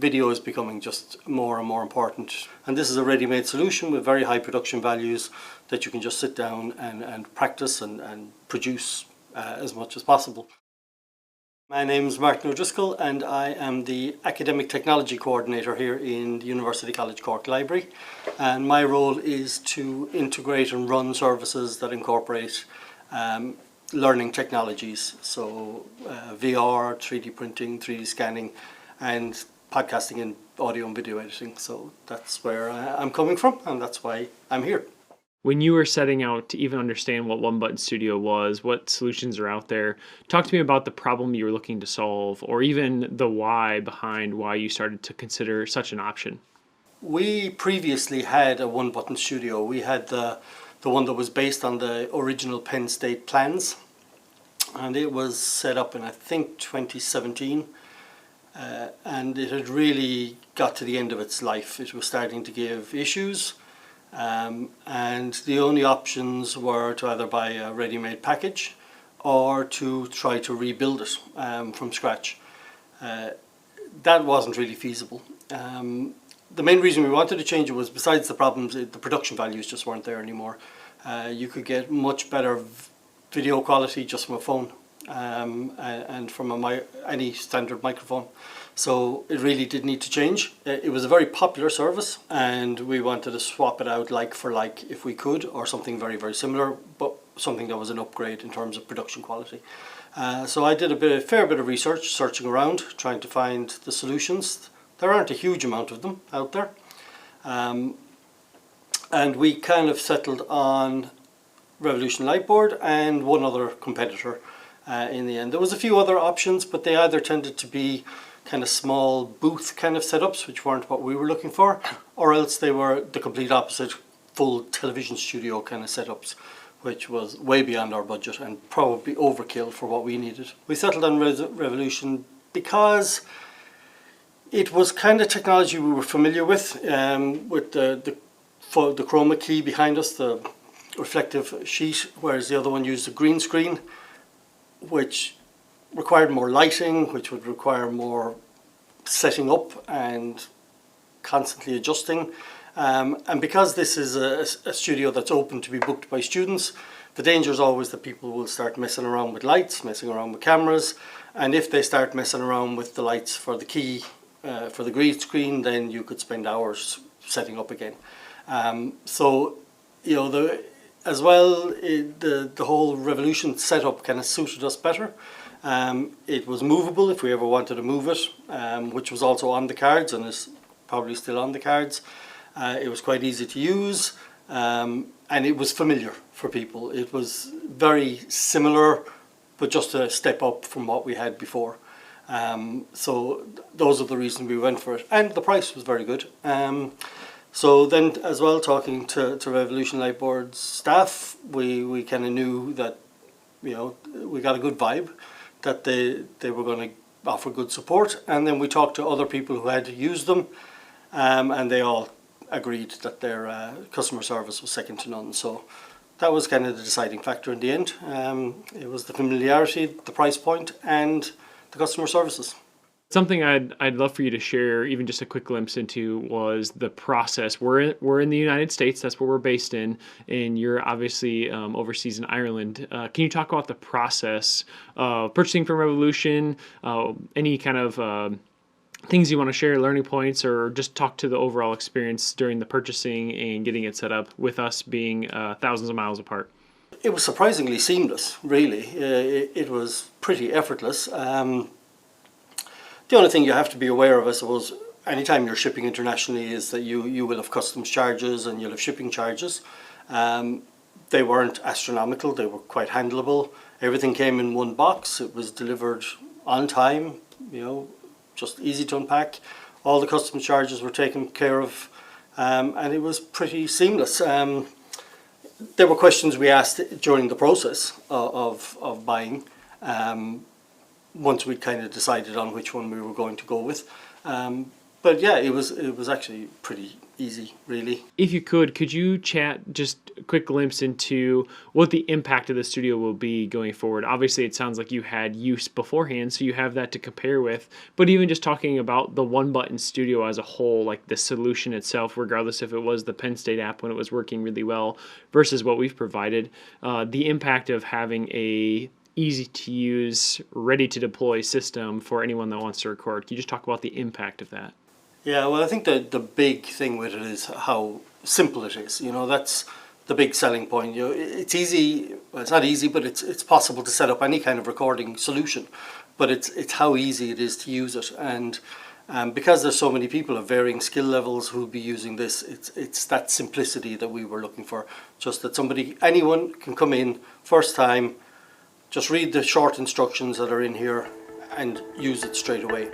video is becoming just more and more important. And this is a ready-made solution with very high production values that you can just sit down and practice and produce as much as possible. My name is Martin O'Driscoll and I am the Academic Technology Coordinator here in the University College Cork Library, and my role is to integrate and run services that incorporate learning technologies, so VR, 3D printing, 3D scanning and podcasting and audio and video editing. So that's where I'm coming from and that's why I'm here. When you were setting out to even understand what One Button Studio was, what solutions are out there, talk to me about the problem you were looking to solve, or even the why behind why you started to consider such an option. We previously had a One Button Studio. We had the one that was based on the original Penn State plans, and it was set up in, I think, 2017, and it had really got to the end of its life. It was starting to give issues. And the only options were to either buy a ready-made package or to try to rebuild it from scratch. That wasn't really feasible. The main reason we wanted to change it was, besides the problems, the production values just weren't there anymore. You could get much better video quality just from a phone and from any standard microphone. So it really did need to change. It was a very popular service and we wanted to swap it out like for like if we could, or something very, very similar, but something that was an upgrade in terms of production quality. So I did a fair bit of research, searching around, trying to find the solutions. There aren't a huge amount of them out there. And we kind of settled on Revolution Lightboard and one other competitor in the end. There was a few other options, but they either tended to be kind of small booth kind of setups, which weren't what we were looking for, or else they were the complete opposite, full television studio kind of setups, which was way beyond our budget and probably overkill for what we needed. We settled on Revolution because it was kind of technology we were familiar with the chroma key behind us, the reflective sheet, whereas the other one used a green screen, which required more lighting, which would require more setting up and constantly adjusting. And because this is a studio that's open to be booked by students, the danger is always that people will start messing around with lights, messing around with cameras, and if they start messing around with the lights for the key, for the green screen, then you could spend hours setting up again. So, you know, the whole Revolution setup kind of suited us better. It was movable if we ever wanted to move it, which was also on the cards and is probably still on the cards. It was quite easy to use, and it was familiar for people. It was very similar, but just a step up from what we had before. So those are the reasons we went for it, and the price was very good. So then as well, talking to Revolution Lightboard's staff, we kind of knew that, you know, we got a good vibe, that they were going to offer good support. And then we talked to other people who had used them, and they all agreed that their customer service was second to none. So that was kind of the deciding factor in the end. It was the familiarity, the price point, and the customer services. Something I'd love for you to share, even just a quick glimpse into, was the process. We're in the United States, that's where we're based in, and you're obviously overseas in Ireland. Can you talk about the process of purchasing from Revolution, any kind of things you want to share, learning points, or just talk to the overall experience during the purchasing and getting it set up, with us being thousands of miles apart? It was surprisingly seamless, really. It was pretty effortless. The only thing you have to be aware of, I suppose, anytime you're shipping internationally, is that you will have customs charges and you'll have shipping charges. They weren't astronomical, they were quite handleable. Everything came in one box, it was delivered on time, you know, just easy to unpack. All the customs charges were taken care of, and it was pretty seamless. There were questions we asked during the process of buying, once we kind of decided on which one we were going to go with. But yeah, it was actually pretty easy, really. If you could you chat just a quick glimpse into what the impact of the studio will be going forward? Obviously, it sounds like you had use beforehand, so you have that to compare with. But even just talking about the One Button Studio as a whole, like the solution itself, regardless if it was the Penn State app when it was working really well versus what we've provided, the impact of having a easy to use, ready to deploy system for anyone that wants to record. Can you just talk about the impact of that? Yeah, well, I think the big thing with it is how simple it is. You know, that's the big selling point. You know, it's easy. Well, it's not easy, but it's possible to set up any kind of recording solution. But it's how easy it is to use it, and because there's so many people of varying skill levels who'll be using this, it's that simplicity that we were looking for. Just that anyone can come in first time, just read the short instructions that are in here, and use it straight away.